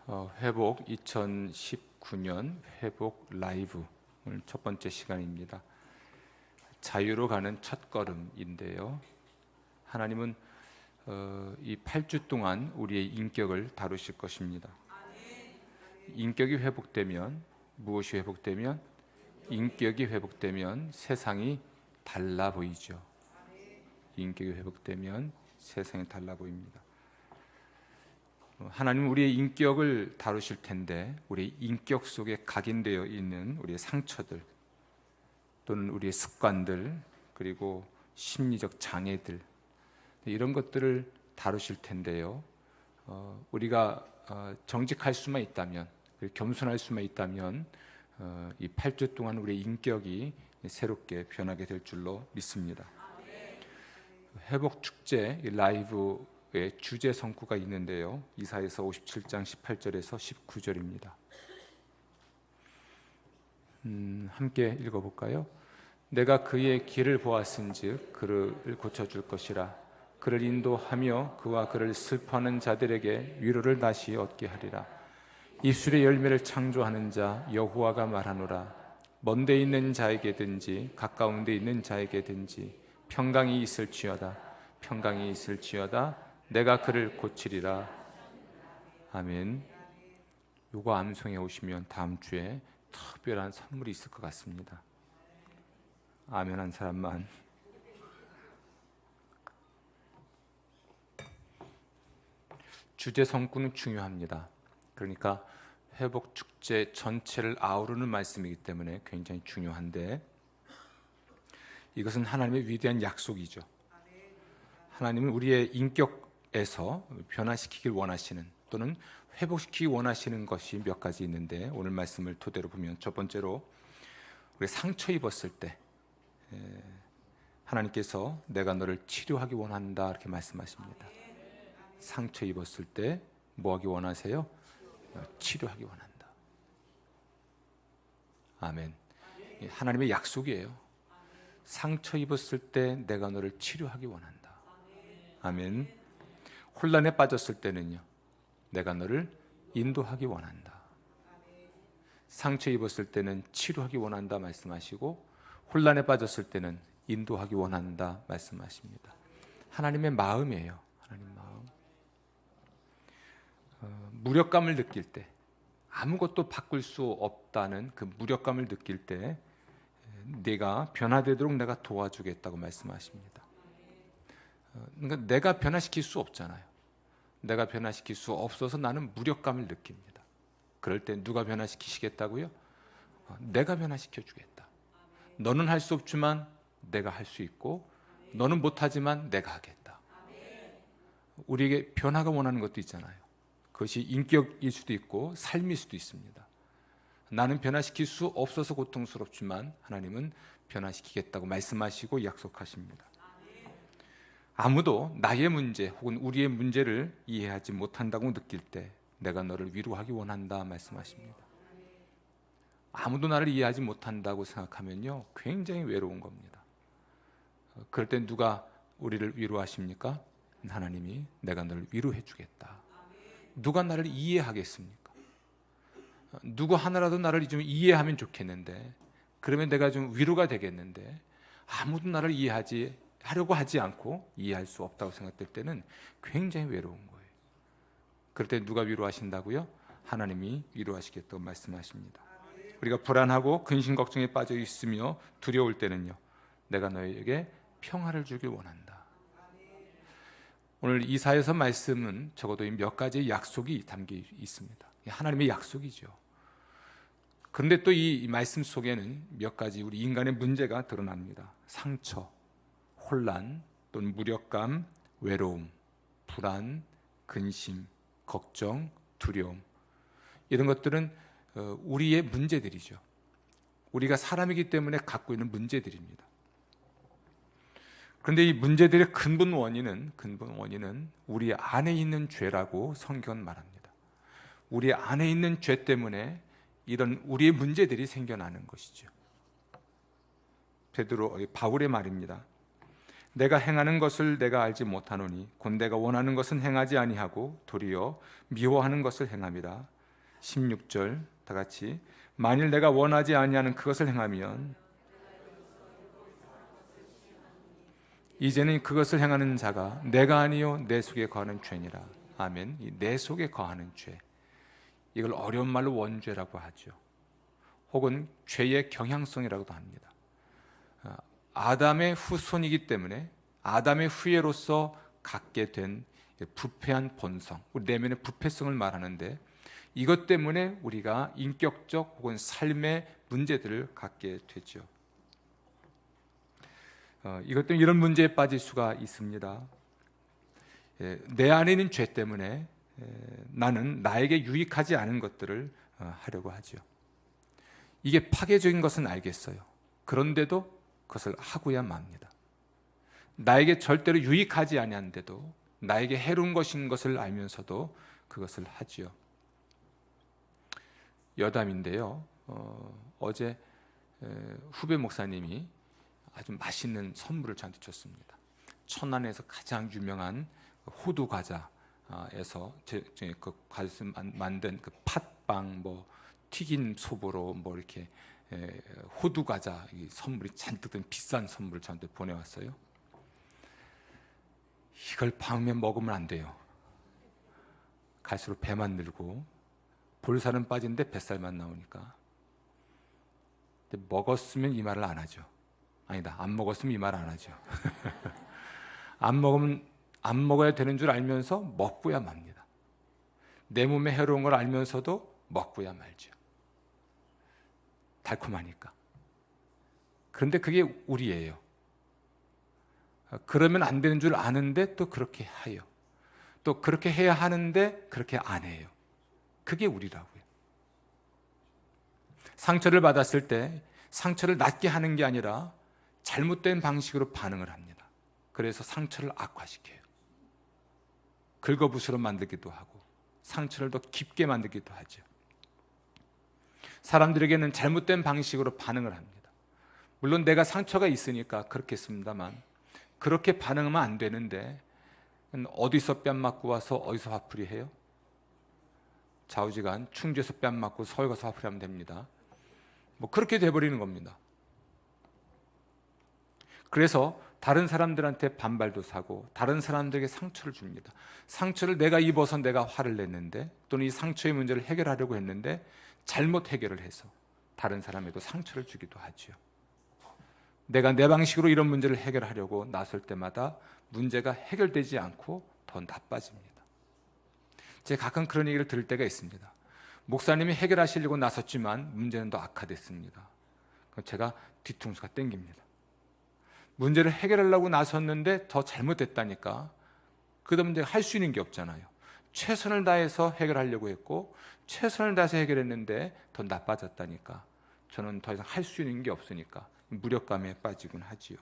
회복 2019년 회복 라이브 오늘 첫 번째 시간입니다. 자유로 가는 첫걸음인데요. 하나님은 이 8주 동안 우리의 인격을 다루실 것입니다. 인격이 회복되면 무엇이 회복되면? 인격이 회복되면 세상이 달라 보이죠. 인격이 회복되면 세상이 달라 보입니다. 하나님은 우리의 인격을 다루실 텐데 우리의 인격 속에 각인되어 있는 우리의 상처들 또는 우리의 습관들 그리고 심리적 장애들 이런 것들을 다루실 텐데요. 우리가 정직할 수만 있다면 겸손할 수만 있다면 이 8주 동안 우리의 인격이 새롭게 변하게 될 줄로 믿습니다. 회복 축제 라이브 주제 성구가 있는데요. 이사야서 57장 18절에서 19절입니다. 함께 읽어볼까요? 내가 그의 길을 보았은즉 그를 고쳐줄 것이라. 그를 인도하며 그와 그를 슬퍼하는 자들에게 위로를 다시 얻게 하리라. 입술의 열매를 창조하는 자 여호와가 말하노라. 먼데 있는 자에게든지 가까운 데 있는 자에게든지 평강이 있을지어다. 평강이 있을지어다. 내가 그를 고치리라. 아멘. 요거 암송해 오시면 다음 주에 특별한 선물이 있을 것 같습니다. 아멘 한 사람만. 주제 성구는 중요합니다. 그러니까 회복 축제 전체를 아우르는 말씀이기 때문에 굉장히 중요한데 이것은 하나님의 위대한 약속이죠. 하나님은 우리의 인격에서 변화시키길 원하시는 또는 회복시키기 원하시는 것이 몇 가지 있는데 오늘 말씀을 토대로 보면 첫 번째로 우리 상처 입었을 때 하나님께서 내가 너를 치료하기 원한다 이렇게 말씀하십니다. 상처 입었을 때 뭐 하기 원하세요? 치료하기 원한다. 아멘. 하나님의 약속이에요. 상처 입었을 때 내가 너를 치료하기 원한다. 아멘. 혼란에 빠졌을 때는요, 내가 너를 인도하기 원한다. 상처 입었을 때는 치료하기 원한다 말씀하시고 혼란에 빠졌을 때는 인도하기 원한다 말씀하십니다. 하나님의 마음이에요. 하나님 마음. 무력감을 느낄 때 아무것도 바꿀 수 없다는 그 무력감을 느낄 때 네가 변화되도록 내가 도와주겠다고 말씀하십니다. 그러니까 내가 변화시킬 수 없잖아요. 내가 변화시킬 수 없어서 나는 무력감을 느낍니다. 그럴 때 누가 변화시키시겠다고요? 내가 변화시켜 주겠다. 너는 할 수 없지만 내가 할 수 있고 너는 못하지만 내가 하겠다. 우리에게 변화가 원하는 것도 있잖아요. 그것이 인격일 수도 있고 삶일 수도 있습니다. 나는 변화시킬 수 없어서 고통스럽지만 하나님은 변화시키겠다고 말씀하시고 약속하십니다. 아무도 나의 문제 혹은 우리의 문제를 이해하지 못한다고 느낄 때 내가 너를 위로하기 원한다 말씀하십니다. 아무도 나를 이해하지 못한다고 생각하면요 굉장히 외로운 겁니다. 그럴 때 누가 우리를 위로하십니까? 하나님이 내가 너를 위로해 주겠다. 누가 나를 이해하겠습니까? 누구 하나라도 나를 좀 이해하면 좋겠는데 그러면 내가 좀 위로가 되겠는데 아무도 나를 하려고 하지 않고 이해할 수 없다고 생각될 때는 굉장히 외로운 거예요. 그럴 때 누가 위로하신다고요? 하나님이 위로하시겠다고 말씀하십니다. 우리가 불안하고 근심 걱정에 빠져 있으며 두려울 때는요 내가 너에게 평화를 주길 원한다. 오늘 이사야서 말씀은 적어도 몇 가지의 약속이 담겨 있습니다. 하나님의 약속이죠. 그런데 또 이 말씀 속에는 몇 가지 우리 인간의 문제가 드러납니다. 상처, 혼란, 또는 무력감, 외로움, 불안, 근심, 걱정, 두려움 이런 것들은 우리의 문제들이죠. 우리가 사람이기 때문에 갖고 있는 문제들입니다. 그런데 이 문제들의 근본 원인은 우리 안에 있는 죄라고 성경은 말합니다. 우리 안에 있는 죄 때문에 이런 우리의 문제들이 생겨나는 것이죠. 바울의 말입니다. 내가 행하는 것을 내가 알지 못하노니 곧 내가 원하는 것은 행하지 아니하고 도리어 미워하는 것을 행함이라. 16절 다 같이 만일 내가 원하지 아니하는 그것을 행하면 이제는 그것을 행하는 자가 내가 아니요 내 속에 거하는 죄니라. 아멘. 이 내 속에 거하는 죄, 이걸 어려운 말로 원죄라고 하죠. 혹은 죄의 경향성이라고도 합니다. 아담의 후손이기 때문에 아담의 후예로서 갖게 된 부패한 본성, 우리 내면의 부패성을 말하는데, 이것 때문에 우리가 인격적 혹은 삶의 문제들을 갖게 되죠. 이것 때문에 이런 문제에 빠질 수가 있습니다. 내 안에 있는 죄 때문에 나는 나에게 유익하지 않은 것들을 하려고 하죠. 이게 파괴적인 것은 알겠어요. 그런데도 그것을 하고야 맙니다. 나에게 절대로 유익하지 아니한데도 나에게 해로운 것인 것을 알면서도 그것을 하지요. 여담인데요. 어제 후배 목사님이 아주 맛있는 선물을 저한테 줬습니다. 천안에서 가장 유명한 호두 과자에서 그 과자 만든 그 팥빵, 뭐 튀긴 소보로 뭐 이렇게 호두 과자 이 선물이 잔뜩 든 비싼 선물을 저한테 보내왔어요. 이걸 밤에 먹으면 안 돼요. 갈수록 배만 늘고 볼살은 빠지는데 뱃살만 나오니까. 근데 먹었으면 이 말을 안 하죠. 아니다, 안 먹었으면 이 말 안 하죠. 안 먹어야 되는 줄 알면서 먹고야 맙니다. 내 몸에 해로운 걸 알면서도 먹고야 말죠. 달콤하니까. 그런데 그게 우리예요. 그러면 안 되는 줄 아는데 또 그렇게 해요. 또 그렇게 해야 하는데 그렇게 안 해요. 그게 우리라고요. 상처를 받았을 때 상처를 낫게 하는 게 아니라 잘못된 방식으로 반응을 합니다. 그래서 상처를 악화시켜요. 긁어부스러 만들기도 하고 상처를 더 깊게 만들기도 하죠. 사람들에게는 잘못된 방식으로 반응을 합니다. 물론 내가 상처가 있으니까 그렇겠습니다만, 그렇게 반응하면 안 되는데 어디서 뺨 맞고 와서 어디서 화풀이 해요? 좌우지간 충주에서 뺨 맞고 서울 가서 화풀이 하면 됩니다. 뭐 그렇게 돼버리는 겁니다. 그래서 다른 사람들한테 반발도 사고 다른 사람들에게 상처를 줍니다. 상처를 내가 입어서 내가 화를 냈는데, 또는 이 상처의 문제를 해결하려고 했는데 잘못 해결을 해서 다른 사람에도 상처를 주기도 하죠. 내가 내 방식으로 이런 문제를 해결하려고 나설 때마다 문제가 해결되지 않고 더 나빠집니다. 제가 가끔 그런 얘기를 들을 때가 있습니다. 목사님이 해결하시려고 나섰지만 문제는 더 악화됐습니다. 제가 뒤통수가 땡깁니다. 문제를 해결하려고 나섰는데 더 잘못됐다니까. 그다음 문제가 할 수 있는 게 없잖아요. 최선을 다해서 해결하려고 했고 최선을 다해서 해결했는데 더 나빠졌다니까. 저는 더 이상 할 수 있는 게 없으니까 무력감에 빠지곤 하지요.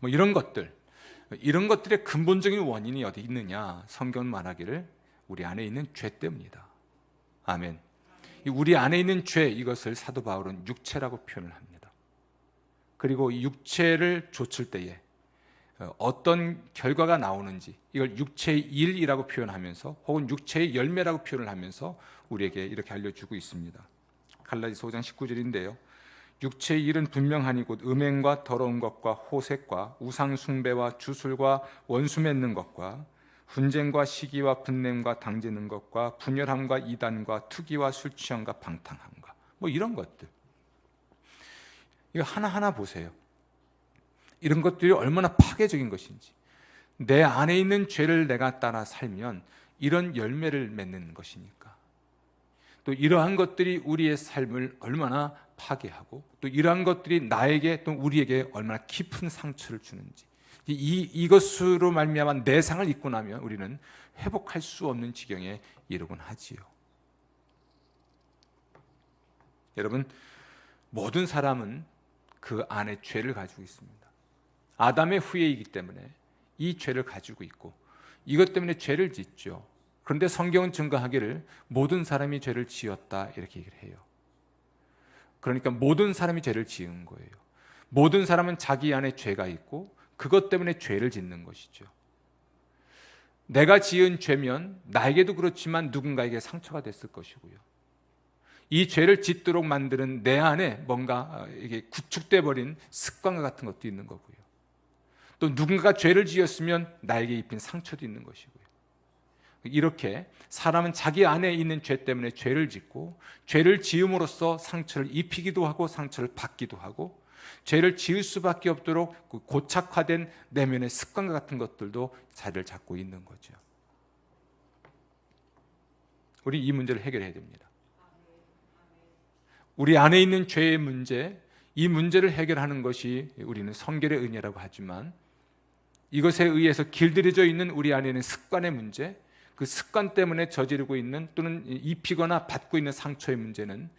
뭐 이런 것들의 근본적인 원인이 어디 있느냐? 성경은 말하기를 우리 안에 있는 죄 때문이다. 아멘. 우리 안에 있는 죄, 이것을 사도 바울은 육체라고 표현을 합니다. 그리고 이 육체를 좇을 때에 어떤 결과가 나오는지, 이걸 육체의 일이라고 표현하면서 혹은 육체의 열매라고 표현을 하면서 우리에게 이렇게 알려주고 있습니다. 갈라디아서 5장 19절인데요. 육체의 일은 분명하니 곧 음행과 더러운 것과 호색과 우상 숭배와 주술과 원수 맺는 것과 분쟁과 시기와 분냄과 당지는 것과 분열함과 이단과 투기와 술 취함과 방탕함과, 뭐 이런 것들. 이거 하나하나 보세요. 이런 것들이 얼마나 파괴적인 것인지. 내 안에 있는 죄를 내가 따라 살면 이런 열매를 맺는 것이니까. 또 이러한 것들이 우리의 삶을 얼마나 파괴하고, 또 이러한 것들이 나에게 또 우리에게 얼마나 깊은 상처를 주는지, 이것으로 말미암아 내상을 입고 나면 우리는 회복할 수 없는 지경에 이르곤 하지요. 여러분, 모든 사람은 그 안에 죄를 가지고 있습니다. 아담의 후예이기 때문에 이 죄를 가지고 있고 이것 때문에 죄를 짓죠. 그런데 성경은 증거하기를 모든 사람이 죄를 지었다, 이렇게 얘기를 해요. 그러니까 모든 사람이 죄를 지은 거예요. 모든 사람은 자기 안에 죄가 있고 그것 때문에 죄를 짓는 것이죠. 내가 지은 죄면 나에게도 그렇지만 누군가에게 상처가 됐을 것이고요. 이 죄를 짓도록 만드는 내 안에 뭔가 이게 구축돼 버린 습관과 같은 것도 있는 거고요. 또 누군가가 죄를 지었으면 나에게 입힌 상처도 있는 것이고요. 이렇게 사람은 자기 안에 있는 죄 때문에 죄를 짓고, 죄를 지음으로써 상처를 입히기도 하고 상처를 받기도 하고, 죄를 지을 수밖에 없도록 고착화된 내면의 습관과 같은 것들도 자리를 잡고 있는 거죠. 우리 이 문제를 해결해야 됩니다. 우리 안에 있는 죄의 문제, 이 문제를 해결하는 것이 우리는 성결의 은혜라고 하지만, 이것에 의해서 길들여져 있는 우리 안에 있는 습관의 문제, 그 습관 때문에 저지르고 있는 또는 입히거나 받고 있는 상처의 문제는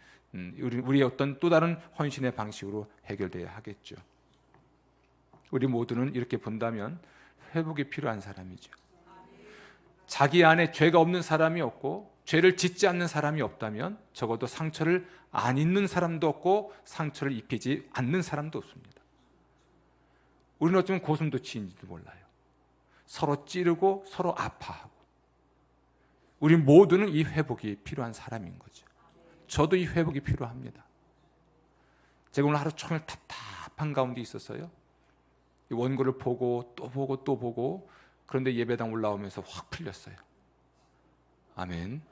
우리의 어떤 또 다른 헌신의 방식으로 해결돼야 하겠죠. 우리 모두는 이렇게 본다면 회복이 필요한 사람이죠. 자기 안에 죄가 없는 사람이 없고 죄를 짓지 않는 사람이 없다면 적어도 상처를 안 입는 사람도 없고 상처를 입히지 않는 사람도 없습니다. 우리는 어쩌면 고슴도치인지도 몰라요. 서로 찌르고 서로 아파하고. 우리 모두는 이 회복이 필요한 사람인 거죠. 저도 이 회복이 필요합니다. 제가 오늘 하루 종일 답답한 가운데 있었어요. 원고를 보고 또 보고 또 보고, 그런데 예배당 올라오면서 확 풀렸어요. 아멘.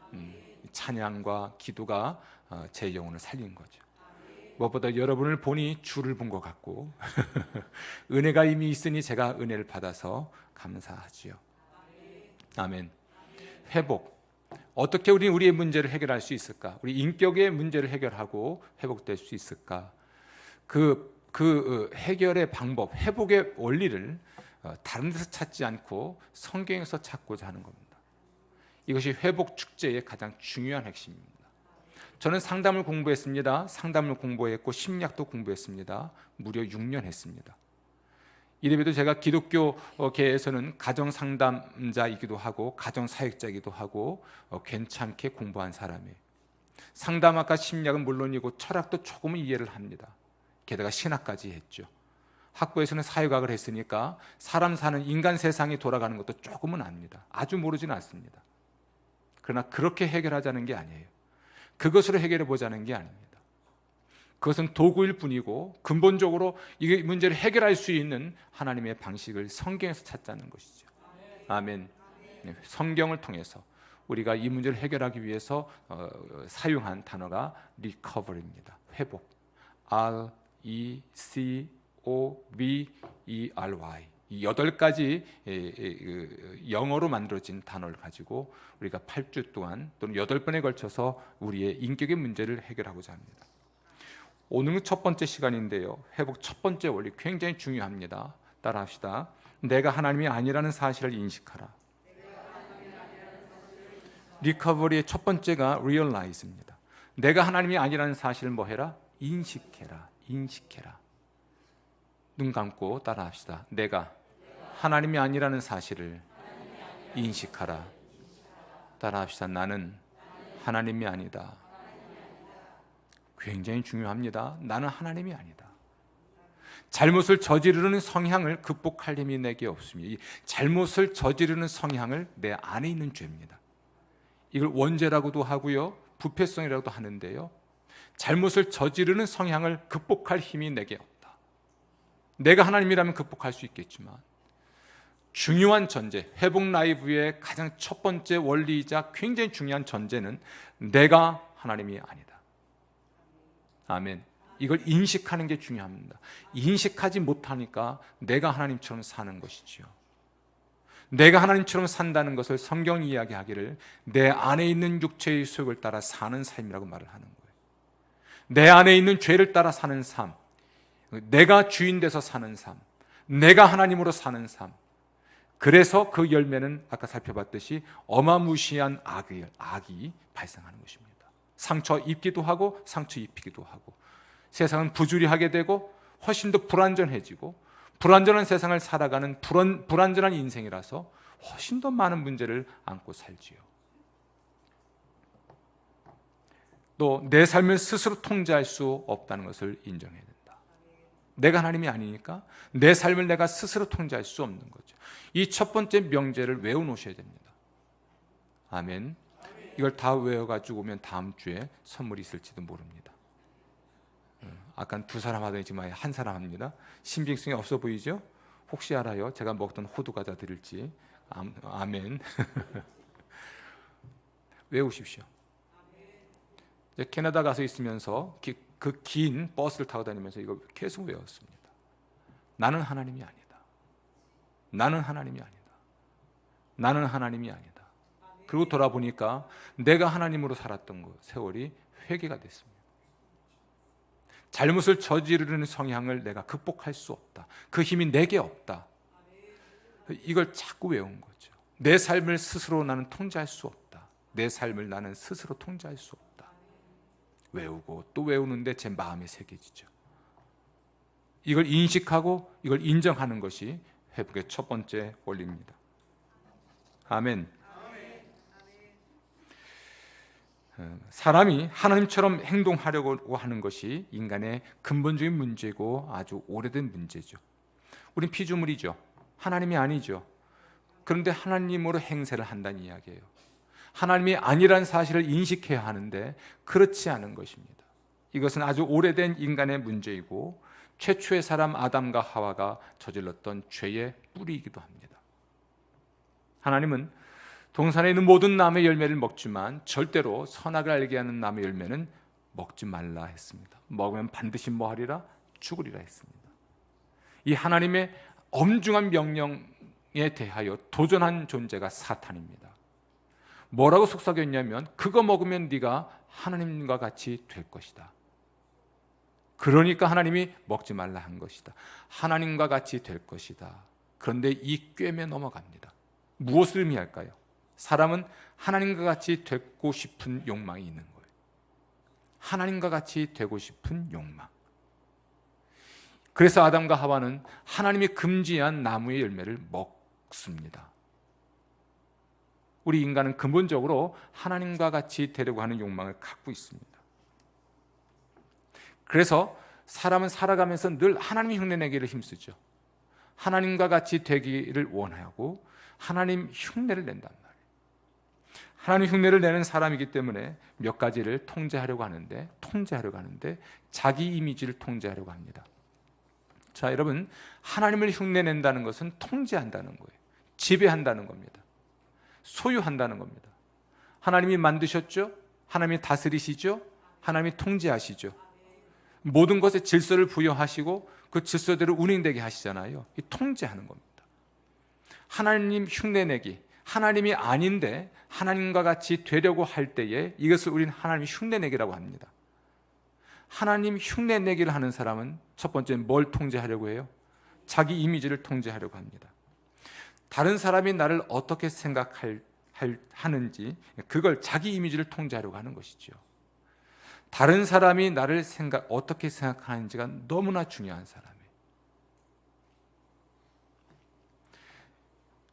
찬양과 기도가 제 영혼을 살린 거죠. 무엇보다 여러분을 보니 주를 본 것 같고 은혜가 이미 있으니 제가 은혜를 받아서 감사하지요. 아멘. 회복. 어떻게 우리의 문제를 해결할 수 있을까? 우리 인격의 문제를 해결하고 회복될 수 있을까? 그 해결의 방법, 회복의 원리를 다른 데서 찾지 않고 성경에서 찾고자 하는 겁니다. 이것이 회복 축제의 가장 중요한 핵심입니다. 저는 상담을 공부했습니다. 상담을 공부했고 심리학도 공부했습니다. 무려 6년 했습니다. 이래봬도 제가 기독교계에서는 가정상담자이기도 하고 가정사역자이기도 하고 괜찮게 공부한 사람이에요. 상담학과 심리학은 물론이고 철학도 조금은 이해를 합니다. 게다가 신학까지 했죠. 학부에서는 사회과학을 했으니까 사람 사는 인간 세상이 돌아가는 것도 조금은 압니다. 아주 모르지는 않습니다. 그러나 그렇게 해결하자는 게 아니에요. 그것으로 해결해 보자는 게 아닙니다. 그것은 도구일 뿐이고 근본적으로 이 문제를 해결할 수 있는 하나님의 방식을 성경에서 찾자는 것이죠. 아멘. 성경을 통해서 우리가 이 문제를 해결하기 위해서 사용한 단어가 recovery입니다. 회복. R-E-C-O-V-E-R-Y. 이 8가지 영어로 만들어진 단어를 가지고 우리가 8주 동안 또는 8번에 걸쳐서 우리의 인격의 문제를 해결하고자 합니다. 오늘은 첫 번째 시간인데요. 회복 첫 번째 원리 굉장히 중요합니다. 따라합시다. 내가 하나님이 아니라는 사실을 인식하라. 리커버리의 첫 번째가 realize입니다. 내가 하나님이 아니라는 사실을 뭐 해라? 인식해라. 인식해라. 눈 감고 따라합시다. 내가 하나님이 아니라는 사실을 인식하라. 따라합시다. 나는 하나님이 아니다. 굉장히 중요합니다. 나는 하나님이 아니다. 잘못을 저지르는 성향을 극복할 힘이 내게 없습니다. 이 잘못을 저지르는 성향을 내 안에 있는 죄입니다. 이걸 원죄라고도 하고요, 부패성이라고도 하는데요. 잘못을 저지르는 성향을 극복할 힘이 내게 없다. 내가 하나님이라면 극복할 수 있겠지만 중요한 전제, 회복 라이브의 가장 첫 번째 원리이자 굉장히 중요한 전제는 내가 하나님이 아니다. 아멘. 이걸 인식하는 게 중요합니다. 인식하지 못하니까 내가 하나님처럼 사는 것이지요. 내가 하나님처럼 산다는 것을 성경이 이야기하기를 내 안에 있는 육체의 수욕을 따라 사는 삶이라고 말을 하는 거예요. 내 안에 있는 죄를 따라 사는 삶, 내가 주인 돼서 사는 삶, 내가 하나님으로 사는 삶. 그래서 그 열매는 아까 살펴봤듯이 어마무시한 악이 발생하는 것입니다. 상처 입기도 하고 상처 입히기도 하고, 세상은 부주의하게 되고 훨씬 더 불안전해지고, 불안전한 세상을 살아가는 불안전한 인생이라서 훨씬 더 많은 문제를 안고 살지요. 또 내 삶을 스스로 통제할 수 없다는 것을 인정해야 된다. 내가 하나님이 아니니까 내 삶을 내가 스스로 통제할 수 없는 거죠. 이 첫 번째 명제를 외워놓으셔야 됩니다. 아멘. 이걸 다 외워가지고 오면 다음 주에 선물이 있을지도 모릅니다. 아까 두 사람 하더니 지금 한 사람 합니다. 신빙성이 없어 보이죠? 혹시 알아요? 제가 먹던 호두 과자 드릴지. 아멘. 외우십시오. 캐나다 가서 있으면서 그 긴 버스를 타고 다니면서 이거 계속 외웠습니다. 나는 하나님이 아니다. 나는 하나님이 아니다. 나는 하나님이 아니다. 그리고 돌아보니까 내가 하나님으로 살았던 세월이 회개가 됐습니다. 잘못을 저지르는 성향을 내가 극복할 수 없다. 그 힘이 내게 없다. 이걸 자꾸 외운 거죠. 내 삶을 스스로 나는 통제할 수 없다. 내 삶을 나는 스스로 통제할 수 없다. 외우고 또 외우는데 제 마음에 새겨지죠. 이걸 인식하고 이걸 인정하는 것이 회복의 첫 번째 원리입니다. 아멘. 사람이 하나님처럼 행동하려고 하는 것이 인간의 근본적인 문제고 아주 오래된 문제죠. 우린 피조물이죠. 하나님이 아니죠. 그런데 하나님으로 행세를 한다는 이야기예요. 하나님이 아니란 사실을 인식해야 하는데 그렇지 않은 것입니다. 이것은 아주 오래된 인간의 문제이고 최초의 사람 아담과 하와가 저질렀던 죄의 뿌리이기도 합니다. 하나님은 동산에 있는 모든 나무의 열매를 먹지만 절대로 선악을 알게 하는 나무의 열매는 먹지 말라 했습니다. 먹으면 반드시 뭐하리라? 죽으리라 했습니다. 이 하나님의 엄중한 명령에 대하여 도전한 존재가 사탄입니다. 뭐라고 속삭였냐면 그거 먹으면 네가 하나님과 같이 될 것이다. 그러니까 하나님이 먹지 말라 한 것이다. 하나님과 같이 될 것이다. 그런데 이 꿰매 넘어갑니다. 무엇을 의미할까요? 사람은 하나님과 같이 되고 싶은 욕망이 있는 거예요. 하나님과 같이 되고 싶은 욕망. 그래서 아담과 하와는 하나님이 금지한 나무의 열매를 먹습니다. 우리 인간은 근본적으로 하나님과 같이 되려고 하는 욕망을 갖고 있습니다. 그래서 사람은 살아가면서 늘 하나님의 흉내내기를 힘쓰죠. 하나님과 같이 되기를 원하고 하나님 흉내를 낸단 말이에요. 하나님 흉내를 내는 사람이기 때문에 몇 가지를 통제하려고 하는데 자기 이미지를 통제하려고 합니다. 자, 여러분, 하나님을 흉내낸다는 것은 통제한다는 거예요. 지배한다는 겁니다. 소유한다는 겁니다. 하나님이 만드셨죠? 하나님이 다스리시죠? 하나님이 통제하시죠? 모든 것에 질서를 부여하시고 그 질서대로 운행되게 하시잖아요. 이 통제하는 겁니다. 하나님 흉내내기, 하나님이 아닌데 하나님과 같이 되려고 할 때에 이것을 우리는 하나님 흉내내기라고 합니다. 하나님 흉내내기를 하는 사람은 첫 번째 뭘 통제하려고 해요? 자기 이미지를 통제하려고 합니다. 다른 사람이 나를 어떻게 하는지 그걸 자기 이미지를 통제하려고 하는 것이죠. 다른 사람이 나를 어떻게 생각하는지가 너무나 중요한 사람이에요.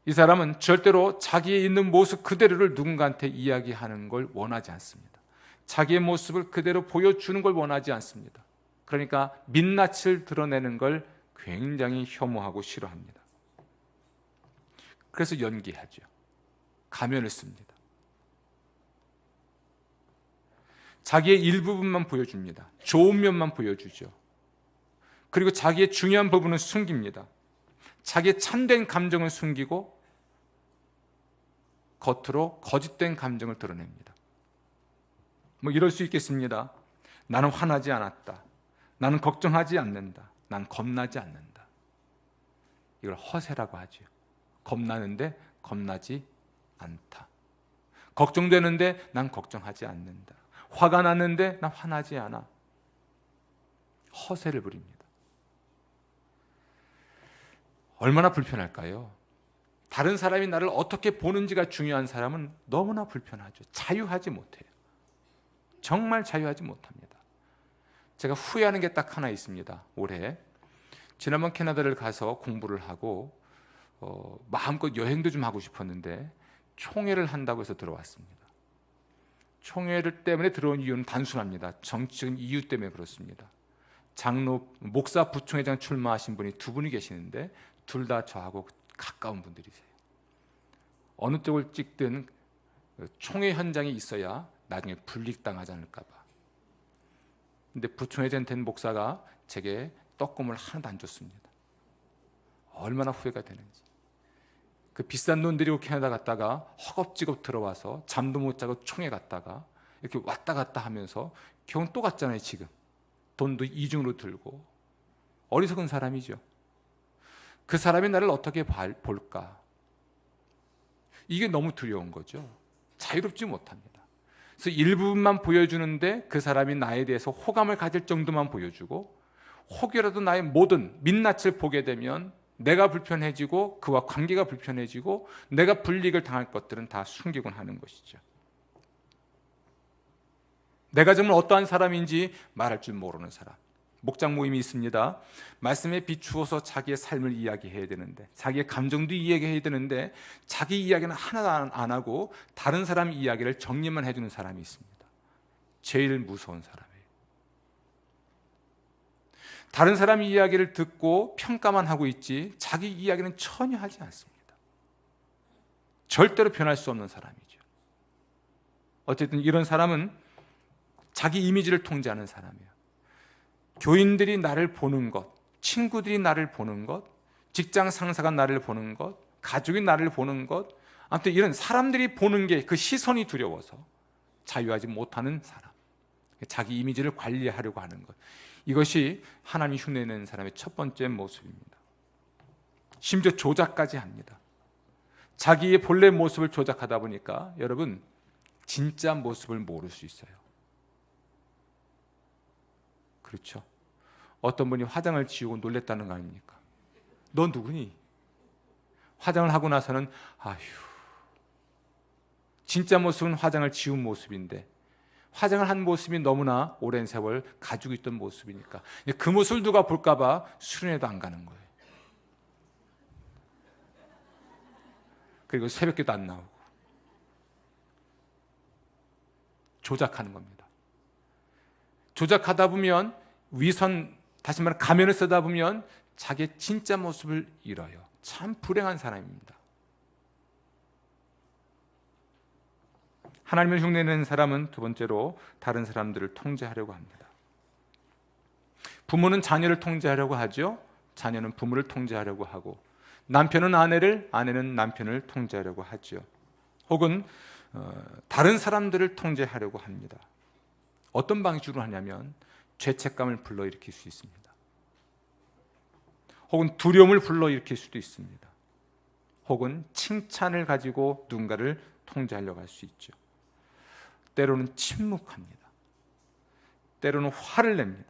이 사람은 절대로 자기의 있는 모습 그대로를 누군가한테 이야기하는 걸 원하지 않습니다. 자기의 모습을 그대로 보여주는 걸 원하지 않습니다. 그러니까 민낯을 드러내는 걸 굉장히 혐오하고 싫어합니다. 그래서 연기하죠. 가면을 씁니다. 자기의 일부분만 보여줍니다. 좋은 면만 보여주죠. 그리고 자기의 중요한 부분은 숨깁니다. 자기의 참된 감정을 숨기고 겉으로 거짓된 감정을 드러냅니다. 뭐 이럴 수 있겠습니다. 나는 화나지 않았다. 나는 걱정하지 않는다. 난 겁나지 않는다. 이걸 허세라고 하죠. 겁나는데 겁나지 않다. 걱정되는데 난 걱정하지 않는다. 화가 났는데 난 화나지 않아. 허세를 부립니다. 얼마나 불편할까요? 다른 사람이 나를 어떻게 보는지가 중요한 사람은 너무나 불편하죠. 자유하지 못해요. 정말 자유하지 못합니다. 제가 후회하는 게 딱 하나 있습니다. 올해 지난번 캐나다를 가서 공부를 하고 마음껏 여행도 좀 하고 싶었는데 총회를 한다고 해서 들어왔습니다. 총회를 때문에 들어온 이유는 단순합니다. 정치적인 이유 때문에 그렇습니다. 장로, 목사 부총회장 출마하신 분이 두 분이 계시는데 둘 다 저하고 가까운 분들이세요. 어느 쪽을 찍든 총회 현장에 있어야 나중에 불이익당하지 않을까 봐. 근데 부총회장 된 목사가 제게 떡고물 하나도 안 줬습니다. 얼마나 후회가 되는지. 그 비싼 돈 들이고 캐나다 갔다가 허겁지겁 들어와서 잠도 못 자고 총회 갔다가 이렇게 왔다 갔다 하면서 결국 또 갔잖아요. 지금 돈도 이중으로 들고. 어리석은 사람이죠. 그 사람이 나를 어떻게 볼까? 이게 너무 두려운 거죠. 자유롭지 못합니다. 그래서 일부분만 보여주는데 그 사람이 나에 대해서 호감을 가질 정도만 보여주고, 혹여라도 나의 모든 민낯을 보게 되면 내가 불편해지고 그와 관계가 불편해지고 내가 불이익을 당할 것들은 다 숨기곤 하는 것이죠. 내가 정말 어떠한 사람인지 말할 줄 모르는 사람. 목장 모임이 있습니다. 말씀에 비추어서 자기의 삶을 이야기해야 되는데, 자기의 감정도 이야기해야 되는데 자기 이야기는 하나도 안 하고 다른 사람 이야기를 정리만 해주는 사람이 있습니다. 제일 무서운 사람이에요. 다른 사람 이야기를 듣고 평가만 하고 있지 자기 이야기는 전혀 하지 않습니다. 절대로 변할 수 없는 사람이죠. 어쨌든 이런 사람은 자기 이미지를 통제하는 사람이에요. 교인들이 나를 보는 것, 친구들이 나를 보는 것, 직장 상사가 나를 보는 것, 가족이 나를 보는 것, 아무튼 이런 사람들이 보는 게 그 시선이 두려워서 자유하지 못하는 사람, 자기 이미지를 관리하려고 하는 것, 이것이 하나님 흉내내는 사람의 첫 번째 모습입니다. 심지어 조작까지 합니다. 자기의 본래 모습을 조작하다 보니까 여러분 진짜 모습을 모를 수 있어요. 그렇죠? 어떤 분이 화장을 지우고 놀랬다는 거 아닙니까? 너 누구니? 화장을 하고 나서는 아휴, 진짜 모습은 화장을 지운 모습인데 화장을 한 모습이 너무나 오랜 세월 가지고 있던 모습이니까 그 모습을 누가 볼까 봐 수련회도 안 가는 거예요. 그리고 새벽기도 안 나오고. 조작하는 겁니다. 조작하다 보면 위선, 다시 말해 가면을 쓰다 보면 자기의 진짜 모습을 잃어요. 참 불행한 사람입니다. 하나님을 흉내내는 사람은 두 번째로 다른 사람들을 통제하려고 합니다. 부모는 자녀를 통제하려고 하죠. 자녀는 부모를 통제하려고 하고, 남편은 아내를, 아내는 남편을 통제하려고 하죠. 혹은 다른 사람들을 통제하려고 합니다. 어떤 방식으로 하냐면 죄책감을 불러일으킬 수 있습니다. 혹은 두려움을 불러일으킬 수도 있습니다. 혹은 칭찬을 가지고 누군가를 통제하려고 할 수 있죠. 때로는 침묵합니다. 때로는 화를 냅니다.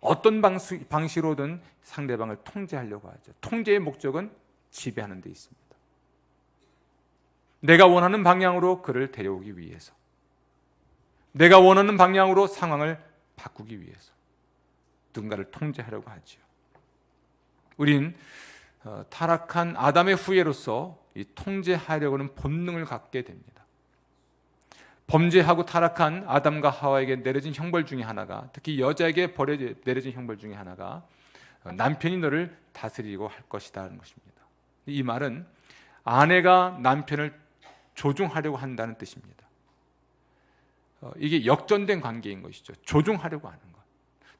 어떤 방식으로든 상대방을 통제하려고 하죠. 통제의 목적은 지배하는 데 있습니다. 내가 원하는 방향으로 그를 데려오기 위해서, 내가 원하는 방향으로 상황을 바꾸기 위해서 누군가를 통제하려고 하죠. 우린 타락한 아담의 후예로서 이 통제하려고 하는 본능을 갖게 됩니다. 범죄하고 타락한 아담과 하와에게 내려진 형벌 중에 하나가, 특히 여자에게 내려진 형벌 중에 하나가 남편이 너를 다스리고 할 것이라는 것입니다. 이 말은 아내가 남편을 조종하려고 한다는 뜻입니다. 이게 역전된 관계인 것이죠. 조종하려고 하는 것,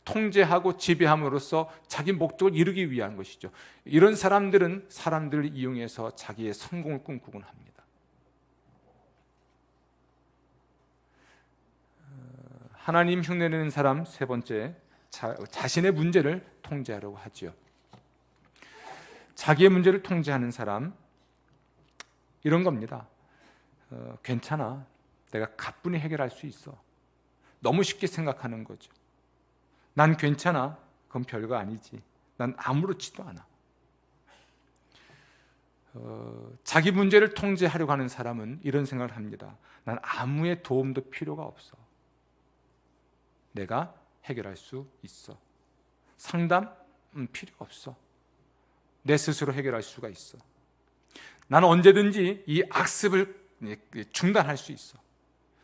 통제하고 지배함으로써 자기 목적을 이루기 위한 것이죠. 이런 사람들은 사람들을 이용해서 자기의 성공을 꿈꾸곤 합니다. 하나님 흉내내는 사람 세 번째, 자신의 문제를 통제하려고 하죠. 자기의 문제를 통제하는 사람, 이런 겁니다. 괜찮아, 내가 가뿐히 해결할 수 있어. 너무 쉽게 생각하는 거죠. 난 괜찮아, 그건 별거 아니지. 난 아무렇지도 않아. 자기 문제를 통제하려고 하는 사람은 이런 생각을 합니다. 난 아무의 도움도 필요가 없어. 내가 해결할 수 있어. 상담? 필요 없어. 내 스스로 해결할 수가 있어. 나는 언제든지 이 악습을 중단할 수 있어.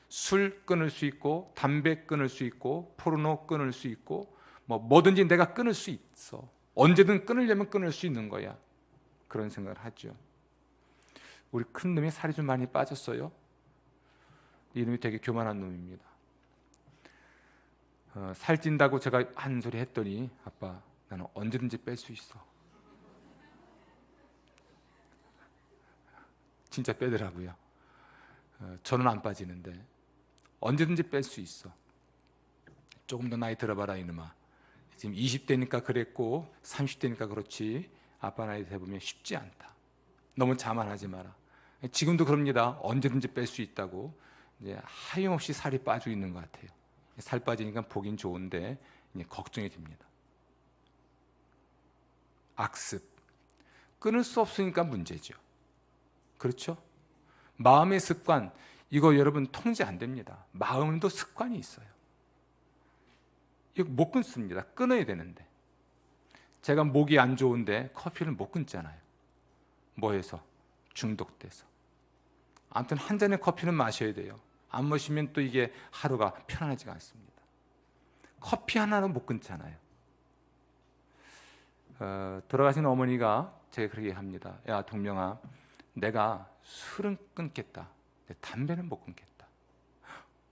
술 끊을 수 있고, 담배 끊을 수 있고, 포르노 끊을 수 있고, 뭐든지 내가 끊을 수 있어. 언제든 끊으려면 끊을 수 있는 거야. 그런 생각을 하죠. 우리 큰 놈이 살이 좀 많이 빠졌어요. 이놈이 되게 교만한 놈입니다. 살찐다고 제가 한 소리 했더니 아빠 나는 언제든지 뺄 수 있어. 진짜 빼더라고요. 저는 안 빠지는데 언제든지 뺄 수 있어. 조금 더 나이 들어봐라 이놈아. 지금 20대니까 그랬고 30대니까 그렇지 아빠 나이 돼보면 쉽지 않다. 너무 자만하지 마라. 지금도 그럽니다. 언제든지 뺄 수 있다고 이제 하염없이 살이 빠지고 있는 것 같아요. 살 빠지니까 보긴 좋은데 이제 걱정이 됩니다. 악습 끊을 수 없으니까 문제죠. 그렇죠? 마음의 습관 이거 여러분 통제 안 됩니다. 마음도 습관이 있어요. 이거 못 끊습니다. 끊어야 되는데 제가 목이 안 좋은데 커피를 못 끊잖아요. 뭐해서? 중독돼서. 아무튼 한 잔의 커피는 마셔야 돼요. 안 마시면 또 이게 하루가 편안하지가 않습니다. 커피 하나는 못 끊잖아요. 돌아가신 어머니가 제가 그렇게 합니다. 야 동명아 내가 술은 끊겠다. 담배는 못 끊겠다.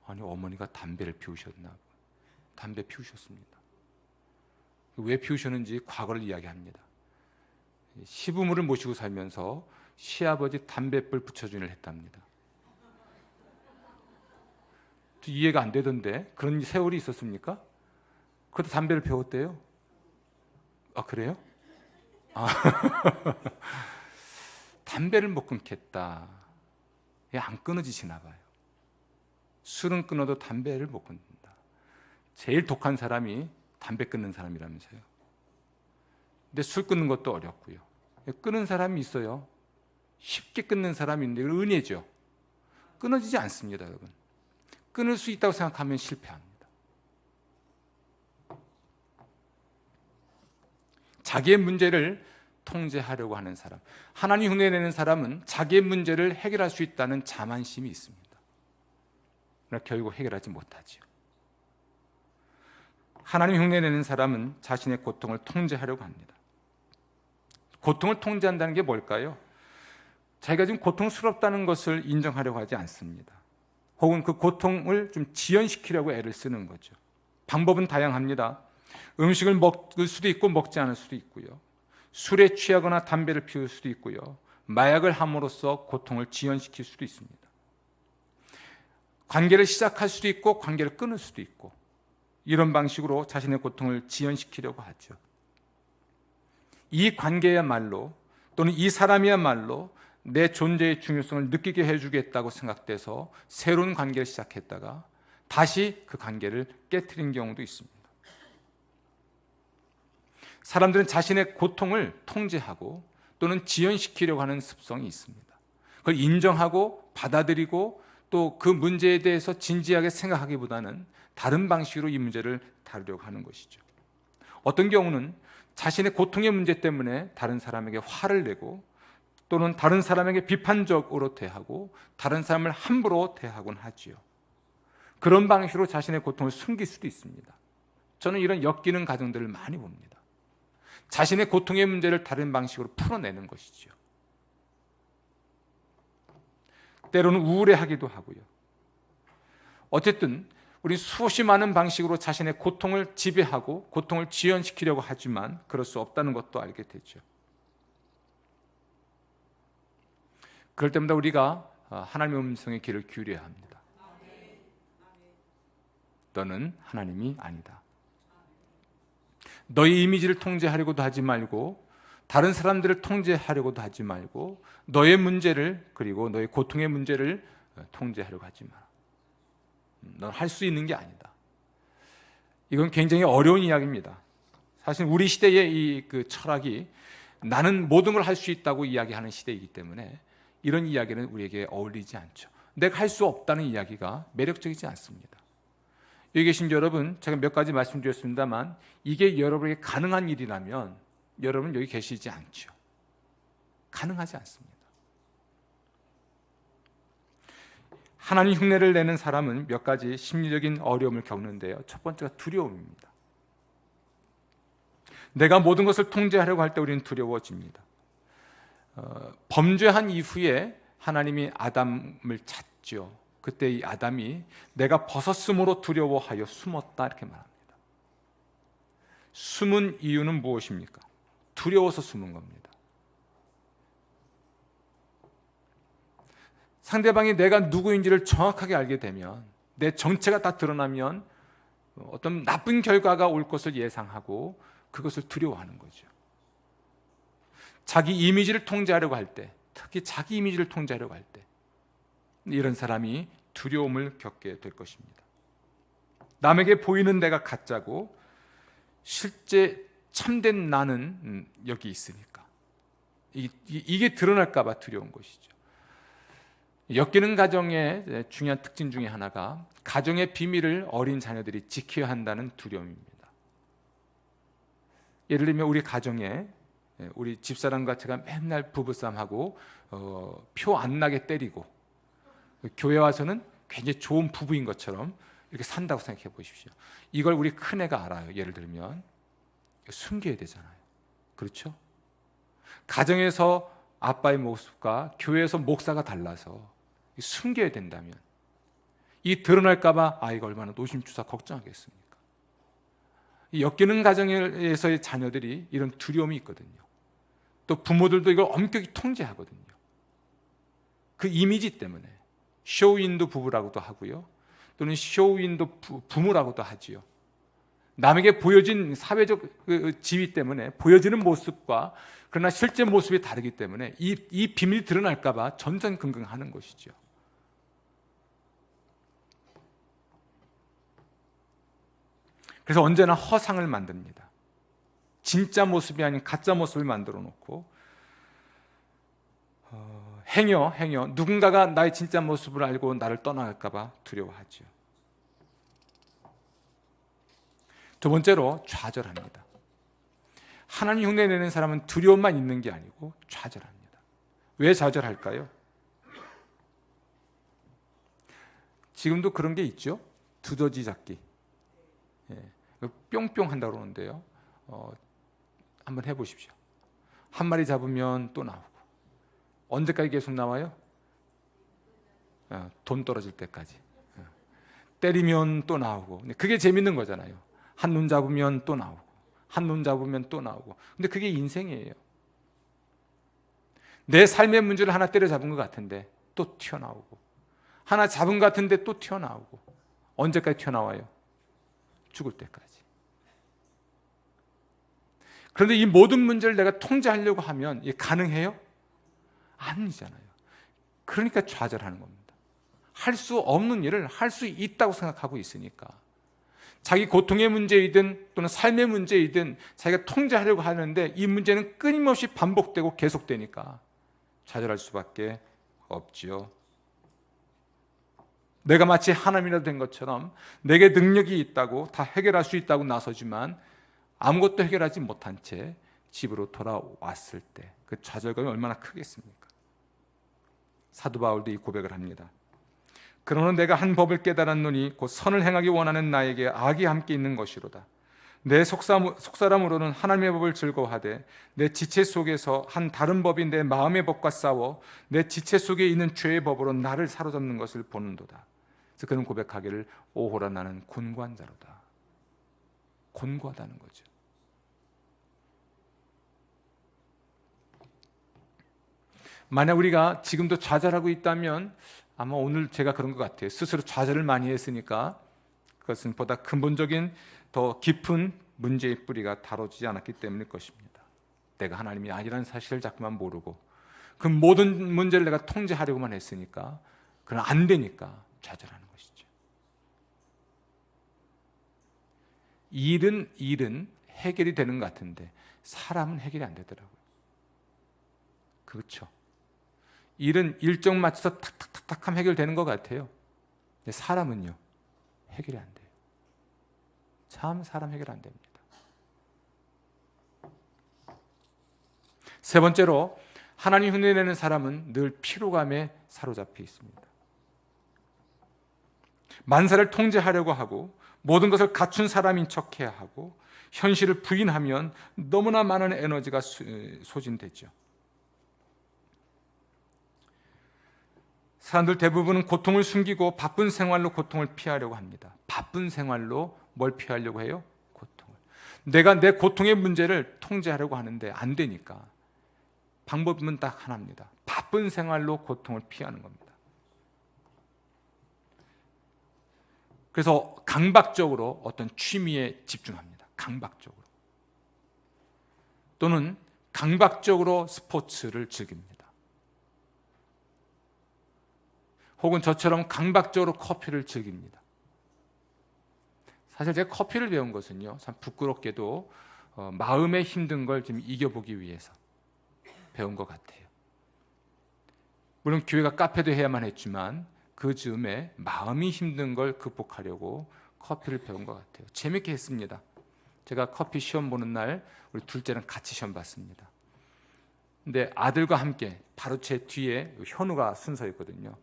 아니 어머니가 담배를 피우셨나? 담배 피우셨습니다. 왜 피우셨는지 과거를 이야기합니다. 시부모를 모시고 살면서 시아버지 담배불 붙여주는 일 했답니다. 이해가 안 되던데 그런 세월이 있었습니까? 그것도 담배를 피웠대요? 아 그래요? 담배를 못 끊겠다. 안 끊어지시나 봐요. 술은 끊어도 담배를 못 끊는다. 제일 독한 사람이 담배 끊는 사람이라면서요. 근데 술 끊는 것도 어렵고요. 끊는 사람이 있어요. 쉽게 끊는 사람이 있는데 은혜죠. 끊어지지 않습니다, 여러분. 끊을 수 있다고 생각하면 실패합니다. 자기의 문제를 통제하려고 하는 사람, 하나님 흉내내는 사람은 자기의 문제를 해결할 수 있다는 자만심이 있습니다. 그러나 결국 해결하지 못하지요. 하나님 흉내내는 사람은 자신의 고통을 통제하려고 합니다. 고통을 통제한다는 게 뭘까요? 자기가 지금 고통스럽다는 것을 인정하려고 하지 않습니다. 혹은 그 고통을 좀 지연시키려고 애를 쓰는 거죠. 방법은 다양합니다. 음식을 먹을 수도 있고 먹지 않을 수도 있고요. 술에 취하거나 담배를 피울 수도 있고요. 마약을 함으로써 고통을 지연시킬 수도 있습니다. 관계를 시작할 수도 있고 관계를 끊을 수도 있고 이런 방식으로 자신의 고통을 지연시키려고 하죠. 이 관계야말로 또는 이 사람이야말로 내 존재의 중요성을 느끼게 해주겠다고 생각돼서 새로운 관계를 시작했다가 다시 그 관계를 깨트린 경우도 있습니다. 사람들은 자신의 고통을 통제하고 또는 지연시키려고 하는 습성이 있습니다. 그걸 인정하고 받아들이고 또 그 문제에 대해서 진지하게 생각하기보다는 다른 방식으로 이 문제를 다루려고 하는 것이죠. 어떤 경우는 자신의 고통의 문제 때문에 다른 사람에게 화를 내고 또는 다른 사람에게 비판적으로 대하고 다른 사람을 함부로 대하곤 하지요. 그런 방식으로 자신의 고통을 숨길 수도 있습니다. 저는 이런 엮이는 가정들을 많이 봅니다. 자신의 고통의 문제를 다른 방식으로 풀어내는 것이죠. 때로는 우울해하기도 하고요. 어쨌든 우리 수없이 많은 방식으로 자신의 고통을 지배하고 고통을 지연시키려고 하지만 그럴 수 없다는 것도 알게 되죠. 그럴 때마다 우리가 하나님의 음성에 귀를 기울여야 합니다. 너는 하나님이 아니다. 너의 이미지를 통제하려고도 하지 말고 다른 사람들을 통제하려고도 하지 말고 너의 문제를 그리고 너의 고통의 문제를 통제하려고 하지 마라. 넌 할 수 있는 게 아니다. 이건 굉장히 어려운 이야기입니다. 사실 우리 시대의 이 철학이 나는 모든 걸 할 수 있다고 이야기하는 시대이기 때문에 이런 이야기는 우리에게 어울리지 않죠. 내가 할 수 없다는 이야기가 매력적이지 않습니다. 여기 계신 여러분, 제가 몇 가지 말씀드렸습니다만 이게 여러분에게 가능한 일이라면 여러분 여기 계시지 않죠. 가능하지 않습니다. 하나님 흉내를 내는 사람은 몇 가지 심리적인 어려움을 겪는데요. 첫 번째가 두려움입니다. 내가 모든 것을 통제하려고 할 때 우리는 두려워집니다. 범죄한 이후에 하나님이 아담을 찾죠. 그때 이 아담이 내가 벗었으므로 두려워하여 숨었다 이렇게 말합니다. 숨은 이유는 무엇입니까? 두려워서 숨은 겁니다. 상대방이 내가 누구인지를 정확하게 알게 되면, 내 정체가 다 드러나면 어떤 나쁜 결과가 올 것을 예상하고 그것을 두려워하는 거죠. 자기 이미지를 통제하려고 할 때, 특히 자기 이미지를 통제하려고 할 때 이런 사람이 두려움을 겪게 될 것입니다. 남에게 보이는 내가 가짜고 실제 참된 나는 여기 있으니까 이게 드러날까 봐 두려운 것이죠. 엮이는 가정의 중요한 특징 중에 하나가 가정의 비밀을 어린 자녀들이 지켜야 한다는 두려움입니다. 예를 들면 우리 가정에 우리 집사람과 제가 맨날 부부싸움하고 표 안 나게 때리고 교회 와서는 굉장히 좋은 부부인 것처럼 이렇게 산다고 생각해 보십시오. 이걸 우리 큰애가 알아요. 예를 들면 숨겨야 되잖아요. 그렇죠? 가정에서 아빠의 모습과 교회에서 목사가 달라서 숨겨야 된다면 이 드러날까 봐 이거 얼마나 노심초사 걱정하겠습니까? 이 엮이는 가정에서의 자녀들이 이런 두려움이 있거든요. 또 부모들도 이걸 엄격히 통제하거든요. 그 이미지 때문에 쇼윈도 부부라고도 하고요, 또는 쇼윈도 부모라고도 하지요. 남에게 보여진 사회적 지위 때문에 보여지는 모습과 그러나 실제 모습이 다르기 때문에 이 비밀이 드러날까 봐 전전긍긍하는 것이죠. 그래서 언제나 허상을 만듭니다. 진짜 모습이 아닌 가짜 모습을 만들어 놓고 행여 누군가가 나의 진짜 모습을 알고 나를 떠나갈까 봐 두려워하죠. 두 번째로 좌절합니다. 하나님 흉내내는 사람은 두려움만 있는 게 아니고 좌절합니다. 왜 좌절할까요? 지금도 그런 게 있죠. 두더지 잡기. 뿅뿅 한다고 그러는데요. 한번 해보십시오. 한 마리 잡으면 또 나오고. 언제까지 계속 나와요? 돈 떨어질 때까지. 때리면 또 나오고. 그게 재밌는 거잖아요. 한 눈 잡으면 또 나오고, 한 눈 잡으면 또 나오고. 근데 그게 인생이에요. 내 삶의 문제를 하나 때려잡은 것 같은데 또 튀어나오고, 하나 잡은 것 같은데 또 튀어나오고. 언제까지 튀어나와요? 죽을 때까지. 그런데 이 모든 문제를 내가 통제하려고 하면 이게 가능해요? 아니잖아요. 그러니까 좌절하는 겁니다. 할 수 없는 일을 할 수 있다고 생각하고 있으니까. 자기 고통의 문제이든 또는 삶의 문제이든 자기가 통제하려고 하는데 이 문제는 끊임없이 반복되고 계속되니까 좌절할 수밖에 없지요. 내가 마치 하나님이라 된 것처럼 내게 능력이 있다고 다 해결할 수 있다고 나서지만 아무것도 해결하지 못한 채 집으로 돌아왔을 때 그 좌절감이 얼마나 크겠습니까? 사도 바울도 이 고백을 합니다. 그러나 내가 한 법을 깨달았노니 곧 선을 행하기 원하는 나에게 악이 함께 있는 것이로다. 내 속사람으로는 하나님의 법을 즐거워하되 내 지체 속에서 한 다른 법이 내 마음의 법과 싸워 내 지체 속에 있는 죄의 법으로 나를 사로잡는 것을 보는도다. 그래서 그는 고백하기를 오호라 나는 곤고한 자로다. 곤고하다는 거죠. 만약 우리가 지금도 좌절하고 있다면 아마 오늘 제가 그런 것 같아요. 스스로 좌절을 많이 했으니까 그것은 보다 근본적인 더 깊은 문제의 뿌리가 다뤄지지 않았기 때문일 것입니다. 내가 하나님이 아니라는 사실을 자꾸만 모르고 그 모든 문제를 내가 통제하려고만 했으니까 그건 안 되니까 좌절하는 것이죠. 일은 해결이 되는 것 같은데 사람은 해결이 안 되더라고요. 그렇죠. 일은 일정 맞춰서 탁탁탁탁 하면 해결되는 것 같아요. 근데 사람은요, 해결이 안 돼요. 참 사람 해결 안 됩니다. 세 번째로 하나님 흉내내는 사람은 늘 피로감에 사로잡혀 있습니다. 만사를 통제하려고 하고 모든 것을 갖춘 사람인 척해야 하고 현실을 부인하면 너무나 많은 에너지가 소진되죠. 사람들 대부분은 고통을 숨기고 바쁜 생활로 고통을 피하려고 합니다. 바쁜 생활로 뭘 피하려고 해요? 고통을. 내가 내 고통의 문제를 통제하려고 하는데 안 되니까 방법은 딱 하나입니다. 바쁜 생활로 고통을 피하는 겁니다. 그래서 강박적으로 어떤 취미에 집중합니다. 강박적으로. 또는 강박적으로 스포츠를 즐깁니다. 혹은 저처럼 강박적으로 커피를 즐깁니다. 사실 제가 커피를 배운 것은요, 참 부끄럽게도 마음에 힘든 걸 좀 이겨보기 위해서 배운 것 같아요. 물론 교회가 카페도 해야만 했지만 그 즈음에 마음이 힘든 걸 극복하려고 커피를 배운 것 같아요. 재밌게 했습니다. 제가 커피 시험 보는 날 우리 둘째랑 같이 시험 봤습니다. 근데 아들과 함께 바로 제 뒤에 현우가 순서였거든요.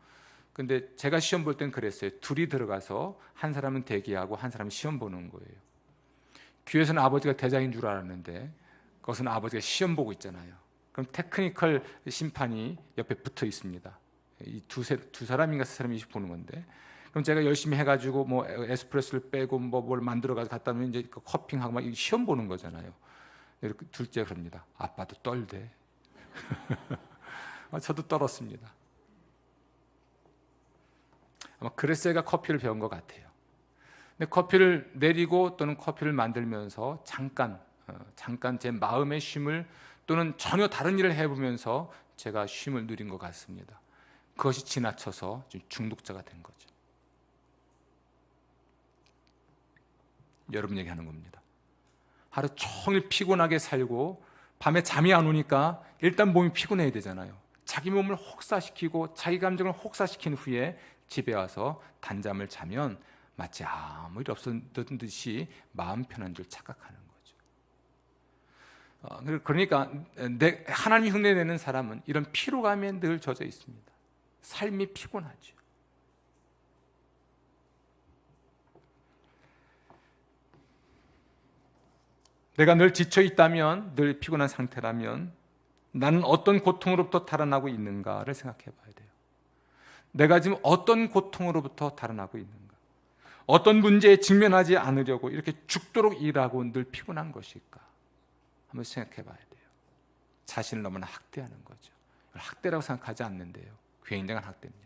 근데 제가 시험 볼 땐 그랬어요. 둘이 들어가서 한 사람은 대기하고 한 사람은 시험 보는 거예요. 교회에서는 아버지가 대장인 줄 알았는데 그것은 아버지가 시험 보고 있잖아요. 그럼 테크니컬 심판이 옆에 붙어 있습니다. 이 두 사람인가 세 사람이 보는 건데, 그럼 제가 열심히 해가지고 뭐 에스프레소를 빼고 뭐 뭘 만들어가지고 갖다 놓으면 이제 커핑하고 막 시험 보는 거잖아요. 이렇게 둘째 그럽니다. 아빠도 떨대. 저도 떨었습니다. 아마 그래서 제가 커피를 배운 것 같아요. 근데 커피를 내리고 또는 커피를 만들면서 잠깐 제 마음의 쉼을 또는 전혀 다른 일을 해보면서 제가 쉼을 누린 것 같습니다. 그것이 지나쳐서 중독자가 된 거죠. 여러분 얘기하는 겁니다. 하루 종일 피곤하게 살고 밤에 잠이 안 오니까 일단 몸이 피곤해야 되잖아요. 자기 몸을 혹사시키고 자기 감정을 혹사시킨 후에 집에 와서 단잠을 자면 마치 아무 일 없었던 듯이 마음 편한 줄 착각하는 거죠. 그러니까 하나님이 흉내내는 사람은 이런 피로감에 늘 젖어 있습니다. 삶이 피곤하죠. 내가 늘 지쳐 있다면, 늘 피곤한 상태라면 나는 어떤 고통으로부터 달아나고 있는가를 생각해 봐야 돼요. 내가 지금 어떤 고통으로부터 달아나고 있는가? 어떤 문제에 직면하지 않으려고 이렇게 죽도록 일하고 늘 피곤한 것일까? 한번 생각해 봐야 돼요. 자신을 너무나 학대하는 거죠. 학대라고 생각하지 않는데요. 굉장한 학대입니다.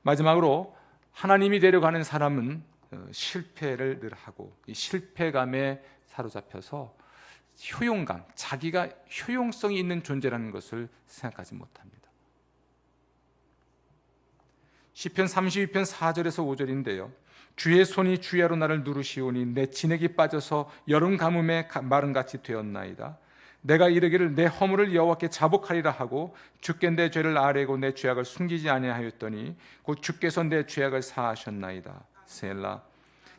마지막으로 하나님이 데려가는 사람은 실패를 늘 하고 이 실패감에 사로잡혀서 효용감, 자기가 효용성이 있는 존재라는 것을 생각하지 못합니다. 시편 32편 4절에서 5절인데요. 주의 손이 주야로 나를 누르시오니 내 진액이 빠져서 여름 가뭄에 마른같이 되었나이다. 내가 이르기를 내 허물을 여호와께 자복하리라 하고 주께 내 죄를 아뢰고 내 죄악을 숨기지 아니하였더니 곧 주께서 내 죄악을 사하셨나이다. 셀라.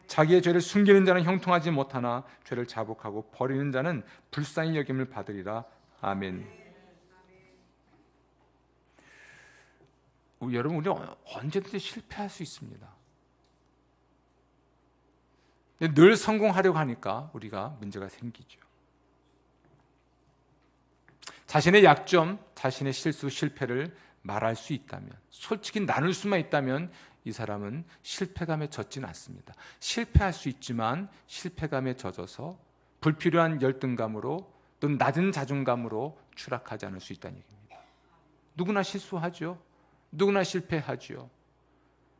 자기의 죄를 숨기는 자는 형통하지 못하나 죄를 자복하고 버리는 자는 불쌍히 여김을 받으리라. 아멘. 여러분, 우리 언제든지 실패할 수 있습니다. 늘 성공하려고 하니까 우리가 문제가 생기죠. 자신의 약점, 자신의 실수, 실패를 말할 수 있다면, 솔직히 나눌 수만 있다면 이 사람은 실패감에 젖지는 않습니다. 실패할 수 있지만 실패감에 젖어서 불필요한 열등감으로 또는 낮은 자존감으로 추락하지 않을 수 있다는 얘기입니다. 누구나 실수하죠. 누구나 실패하죠.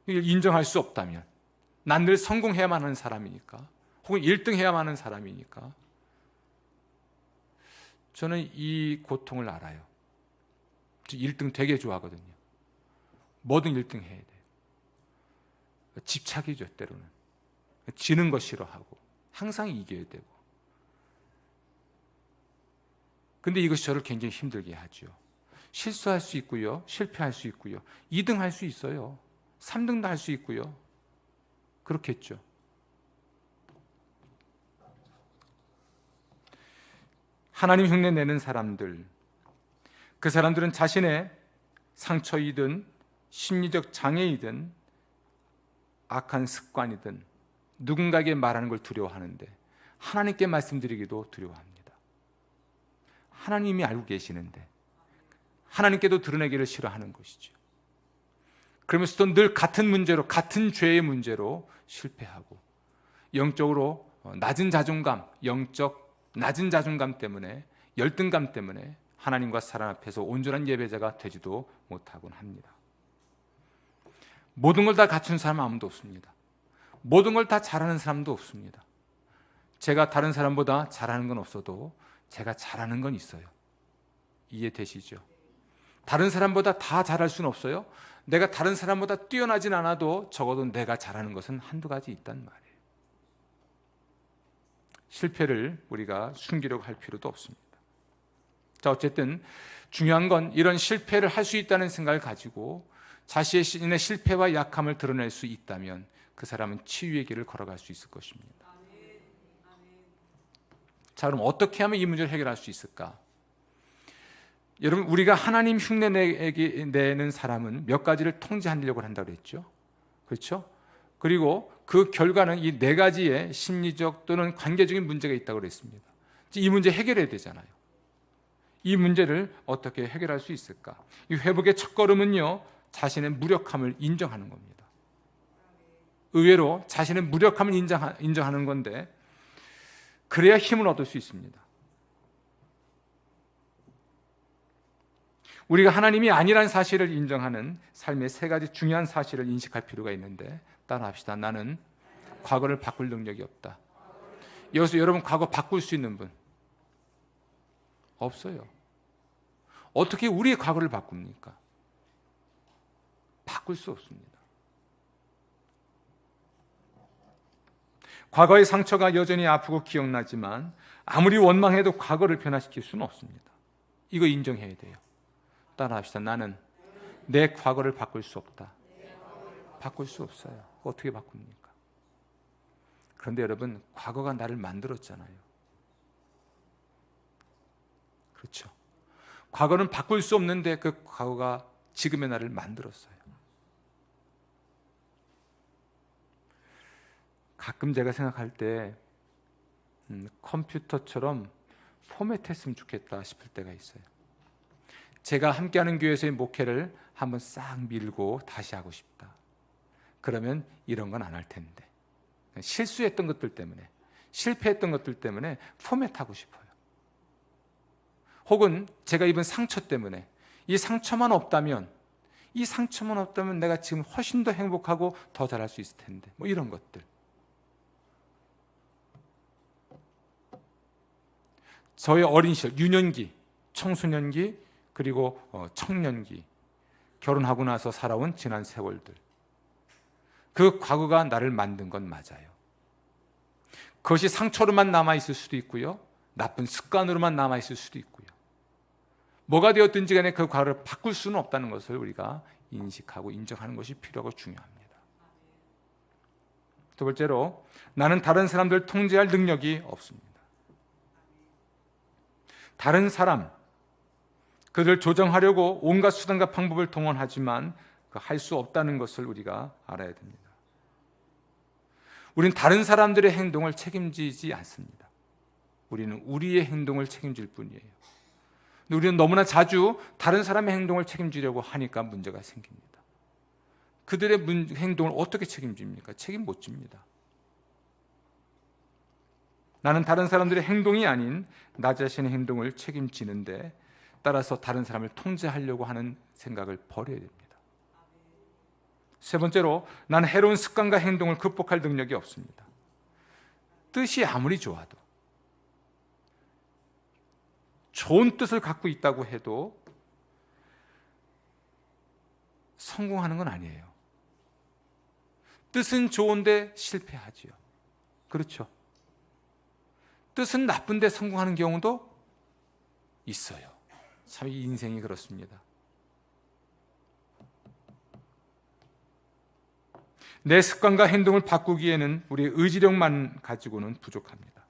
이걸 인정할 수 없다면, 난 늘 성공해야만 하는 사람이니까, 혹은 1등 해야만 하는 사람이니까, 저는 이 고통을 알아요. 1등 되게 좋아하거든요. 뭐든 1등 해야 돼요. 집착이죠, 때로는. 지는 거 싫어하고 항상 이겨야 되고. 근데 이것이 저를 굉장히 힘들게 하죠. 실수할 수 있고요, 실패할 수 있고요, 2등 할 수 있어요, 3등도 할 수 있고요. 그렇겠죠. 하나님 흉내 내는 사람들, 그 사람들은 자신의 상처이든 심리적 장애이든 악한 습관이든 누군가에게 말하는 걸 두려워하는데 하나님께 말씀드리기도 두려워합니다. 하나님이 알고 계시는데 하나님께도 드러내기를 싫어하는 것이죠. 그러면서도 늘 같은 문제로, 같은 죄의 문제로 실패하고 영적으로 낮은 자존감, 영적 낮은 자존감 때문에, 열등감 때문에 하나님과 사람 앞에서 온전한 예배자가 되지도 못하곤 합니다. 모든 걸 다 갖춘 사람은 아무도 없습니다. 모든 걸 다 잘하는 사람도 없습니다. 제가 다른 사람보다 잘하는 건 없어도 제가 잘하는 건 있어요. 이해되시죠? 다른 사람보다 다 잘할 수는 없어요. 내가 다른 사람보다 뛰어나진 않아도 적어도 내가 잘하는 것은 한두 가지 있단 말이에요. 실패를 우리가 숨기려고 할 필요도 없습니다. 자, 어쨌든 중요한 건 이런 실패를 할 수 있다는 생각을 가지고 자신의 실패와 약함을 드러낼 수 있다면 그 사람은 치유의 길을 걸어갈 수 있을 것입니다. 자, 그럼 어떻게 하면 이 문제를 해결할 수 있을까? 여러분, 우리가 하나님 흉내 내는 사람은 몇 가지를 통제하려고 한다고 그랬죠. 그렇죠? 그리고 그 결과는 이 네 가지의 심리적 또는 관계적인 문제가 있다고 그랬습니다. 이 문제 해결해야 되잖아요. 이 문제를 어떻게 해결할 수 있을까? 이 회복의 첫걸음은요, 자신의 무력함을 인정하는 겁니다. 의외로 자신의 무력함을 인정하는 건데 그래야 힘을 얻을 수 있습니다. 우리가 하나님이 아니라는 사실을 인정하는 삶의 세 가지 중요한 사실을 인식할 필요가 있는데 따라합시다. 나는 과거를 바꿀 능력이 없다. 여기서 여러분 과거 바꿀 수 있는 분 없어요. 어떻게 우리의 과거를 바꿉니까? 바꿀 수 없습니다. 과거의 상처가 여전히 아프고 기억나지만 아무리 원망해도 과거를 변화시킬 수는 없습니다. 이거 인정해야 돼요. 따라합시다. 나는 내 과거를 바꿀 수 없다. 바꿀 수 없어요. 어떻게 바꿉니까? 그런데 여러분, 과거가 나를 만들었잖아요. 그렇죠? 과거는 바꿀 수 없는데 그 과거가 지금의 나를 만들었어요. 가끔 제가 생각할 때 컴퓨터처럼 포맷했으면 좋겠다 싶을 때가 있어요. 제가 함께하는 교회에서의 목회를 한번 싹 밀고 다시 하고 싶다. 그러면 이런 건 안 할 텐데. 실수했던 것들 때문에, 실패했던 것들 때문에 포맷하고 싶어요. 혹은 제가 입은 상처 때문에 이 상처만 없다면 내가 지금 훨씬 더 행복하고 더 잘할 수 있을 텐데. 뭐 이런 것들. 저의 어린 시절, 유년기, 청소년기, 그리고 청년기, 결혼하고 나서 살아온 지난 세월들, 그 과거가 나를 만든 건 맞아요. 그것이 상처로만 남아있을 수도 있고요, 나쁜 습관으로만 남아있을 수도 있고요. 뭐가 되었든지 간에 그 과거를 바꿀 수는 없다는 것을 우리가 인식하고 인정하는 것이 필요하고 중요합니다. 두 번째로, 나는 다른 사람들을 통제할 능력이 없습니다. 다른 사람, 그들을 조정하려고 온갖 수단과 방법을 동원하지만 할 수 없다는 것을 우리가 알아야 됩니다. 우리는 다른 사람들의 행동을 책임지지 않습니다. 우리는 우리의 행동을 책임질 뿐이에요. 근데 우리는 너무나 자주 다른 사람의 행동을 책임지려고 하니까 문제가 생깁니다. 그들의 행동을 어떻게 책임집니까? 책임 못 집니다. 나는 다른 사람들의 행동이 아닌 나 자신의 행동을 책임지는데, 따라서 다른 사람을 통제하려고 하는 생각을 버려야 됩니다. 세 번째로, 나는 해로운 습관과 행동을 극복할 능력이 없습니다. 뜻이 아무리 좋아도, 좋은 뜻을 갖고 있다고 해도 성공하는 건 아니에요. 뜻은 좋은데 실패하지요. 그렇죠? 뜻은 나쁜데 성공하는 경우도 있어요. 참 이 인생이 그렇습니다. 내 습관과 행동을 바꾸기에는 우리의 의지력만 가지고는 부족합니다.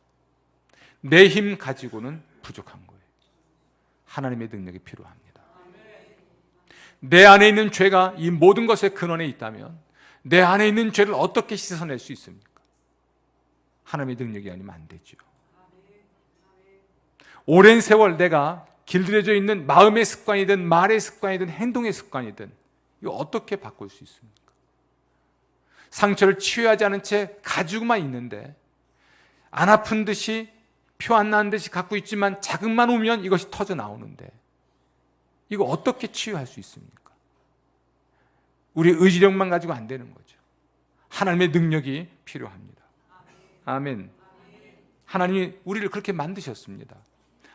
내 힘 가지고는 부족한 거예요. 하나님의 능력이 필요합니다. 내 안에 있는 죄가 이 모든 것의 근원에 있다면, 내 안에 있는 죄를 어떻게 씻어낼 수 있습니까? 하나님의 능력이 아니면 안 되죠. 오랜 세월 내가 길들여져 있는 마음의 습관이든 말의 습관이든 행동의 습관이든 이거 어떻게 바꿀 수 있습니까? 상처를 치유하지 않은 채 가지고만 있는데 안 아픈 듯이 표 안 나는 듯이 갖고 있지만 자극만 오면 이것이 터져 나오는데 이거 어떻게 치유할 수 있습니까? 우리의 의지력만 가지고 안 되는 거죠. 하나님의 능력이 필요합니다. 아멘. 하나님이 우리를 그렇게 만드셨습니다.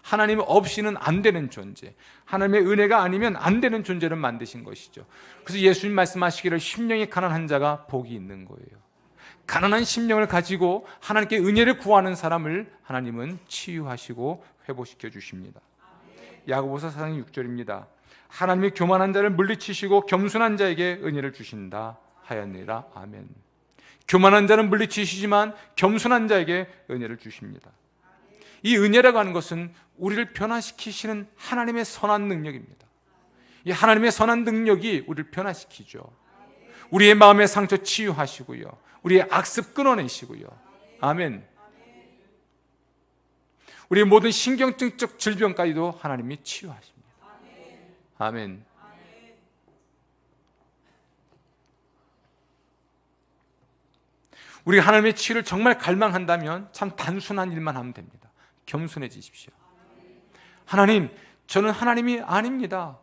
하나님 없이는 안 되는 존재, 하나님의 은혜가 아니면 안 되는 존재를 만드신 것이죠. 그래서 예수님 말씀하시기를 심령이 가난한 자가 복이 있는 거예요. 가난한 심령을 가지고 하나님께 은혜를 구하는 사람을 하나님은 치유하시고 회복시켜 주십니다. 야고보서 4장 6절입니다. 하나님이 교만한 자를 물리치시고 겸손한 자에게 은혜를 주신다 하였느니라. 아멘. 교만한 자는 물리치시지만 겸손한 자에게 은혜를 주십니다. 이 은혜라고 하는 것은 우리를 변화시키시는 하나님의 선한 능력입니다. 이 하나님의 선한 능력이 우리를 변화시키죠. 우리의 마음의 상처 치유하시고요, 우리의 악습 끊어내시고요. 아멘. 우리의 모든 신경증적 질병까지도 하나님이 치유하십니다. 아멘. 우리가 하나님의 치유를 정말 갈망한다면 참 단순한 일만 하면 됩니다. 겸손해지십시오. 하나님, 저는 하나님이 아닙니다.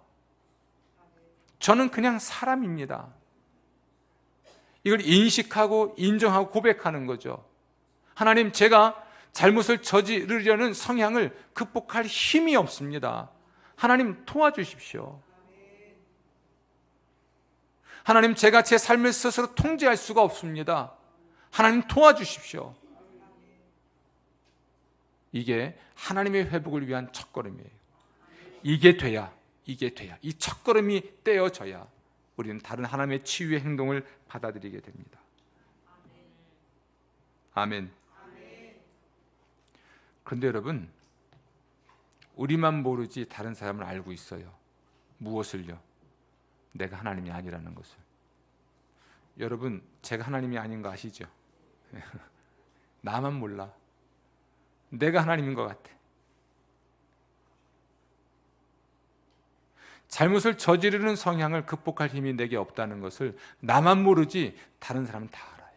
저는 그냥 사람입니다. 이걸 인식하고 인정하고 고백하는 거죠. 하나님, 제가 잘못을 저지르려는 성향을 극복할 힘이 없습니다. 하나님, 도와주십시오. 하나님, 제가 제 삶을 스스로 통제할 수가 없습니다. 하나님, 도와주십시오. 이게 하나님의 회복을 위한 첫걸음이에요. 이게 돼야 이 첫걸음이 떼어져야 우리는 다른 하나님의 치유의 행동을 받아들이게 됩니다. 아멘. 그런데 여러분, 우리만 모르지 다른 사람을 알고 있어요. 무엇을요? 내가 하나님이 아니라는 것을. 여러분, 제가 하나님이 아닌 거 아시죠? 나만 몰라. 내가 하나님인 것 같아. 잘못을 저지르는 성향을 극복할 힘이 내게 없다는 것을 나만 모르지 다른 사람은 다 알아요.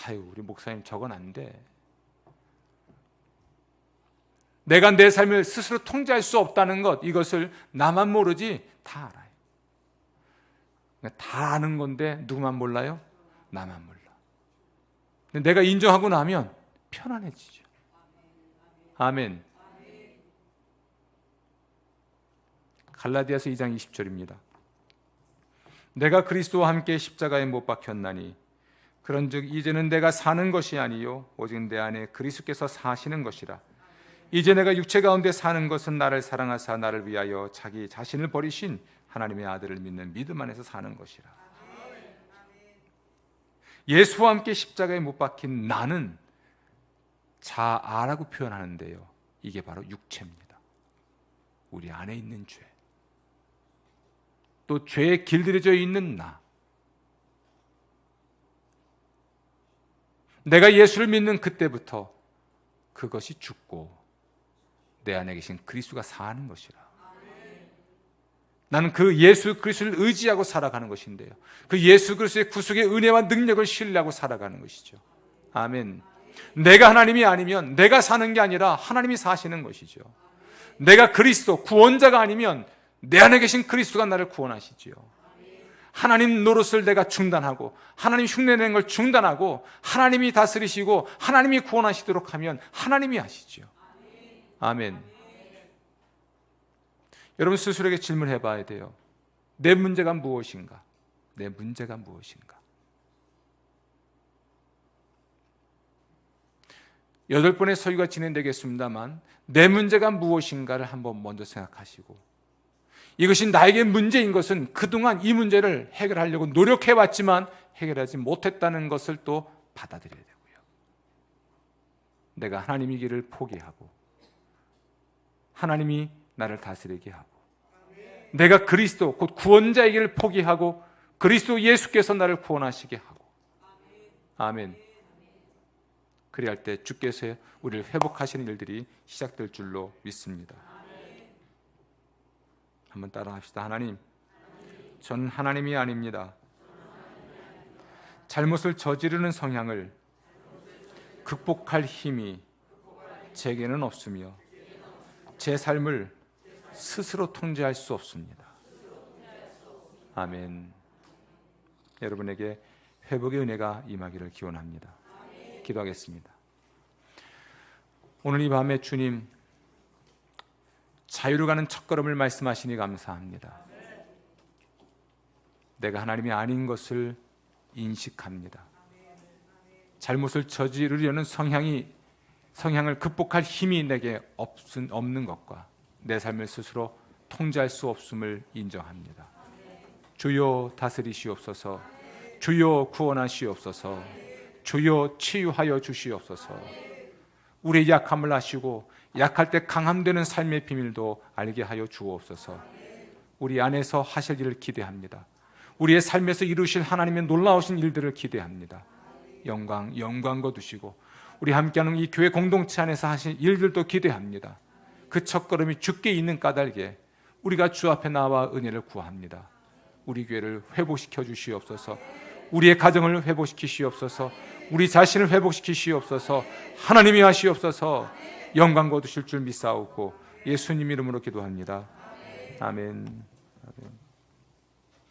아유, 우리 목사님 저건 안 돼. 내가 내 삶을 스스로 통제할 수 없다는 것, 이것을 나만 모르지 다 알아요. 다 아는 건데 누구만 몰라요? 나만 몰라. 근데 내가 인정하고 나면 편안해지죠. 아멘. 갈라디아서 2장 20절입니다. 내가 그리스도와 함께 십자가에 못 박혔나니 그런즉 이제는 내가 사는 것이 아니요 오직 내 안에 그리스도께서 사시는 것이라. 이제 내가 육체 가운데 사는 것은 나를 사랑하사 나를 위하여 자기 자신을 버리신 하나님의 아들을 믿는 믿음 안에서 사는 것이라. 예수와 함께 십자가에 못 박힌 나는 자아라고 표현하는데요, 이게 바로 육체입니다. 우리 안에 있는 죄, 또 죄에 길들여져 있는 나. 내가 예수를 믿는 그때부터 그것이 죽고 내 안에 계신 그리스도가 사는 것이라. 나는 그 예수 그리스도를 의지하고 살아가는 것인데요, 그 예수 그리스도의 구속의 은혜와 능력을 신뢰하고 살아가는 것이죠. 아멘. 내가 하나님이 아니면 내가 사는 게 아니라 하나님이 사시는 것이죠. 내가 그리스도 구원자가 아니면 내 안에 계신 그리스도가 나를 구원하시지요. 하나님 노릇을 내가 중단하고 하나님 흉내내는 걸 중단하고 하나님이 다스리시고 하나님이 구원하시도록 하면 하나님이 하시지요. 아멘. 여러분 스스로에게 질문해 봐야 돼요. 내 문제가 무엇인가? 내 문제가 무엇인가? 8번의 설교가 진행되겠습니다만 내 문제가 무엇인가를 한번 먼저 생각하시고, 이것이 나에게 문제인 것은 그동안 이 문제를 해결하려고 노력해왔지만 해결하지 못했다는 것을 또 받아들여야 되고요, 내가 하나님이기를 포기하고 하나님이 나를 다스리게 하고 내가 그리스도 곧 구원자이기를 포기하고 그리스도 예수께서 나를 구원하시게 하고, 아멘. 그리할 때 주께서 우리를 회복하시는 일들이 시작될 줄로 믿습니다. 한번 따라합시다. 하나님, 전 하나님이 아닙니다. 잘못을 저지르는 성향을 극복할 힘이 제게는 없으며 제 삶을 스스로 통제할 수 없습니다. 아멘. 여러분에게 회복의 은혜가 임하기를 기원합니다. 기도하겠습니다. 오늘 이 밤에 주님 자유로 가는 첫걸음을 말씀하시니 감사합니다. 내가 하나님이 아닌 것을 인식합니다. 잘못을 저지르려는 성향을 극복할 힘이 내게 없는 것과 내 삶을 스스로 통제할 수 없음을 인정합니다. 주여 다스리시옵소서. 주여 구원하시옵소서. 주여 치유하여 주시옵소서. 우리의 약함을 아시고 약할 때 강함되는 삶의 비밀도 알게 하여 주옵소서. 우리 안에서 하실 일을 기대합니다. 우리의 삶에서 이루실 하나님의 놀라우신 일들을 기대합니다. 영광 거두시고 우리 함께하는 이 교회 공동체 안에서 하실 일들도 기대합니다. 그 첫걸음이 주께 있는 까닭에 우리가 주 앞에 나와 은혜를 구합니다. 우리 교회를 회복시켜 주시옵소서. 우리의 가정을 회복시키시옵소서. 우리 자신을 회복시키시옵소서. 하나님이 하시옵소서. 영광 거두실 줄 믿사오고 예수님 이름으로 기도합니다. 아멘.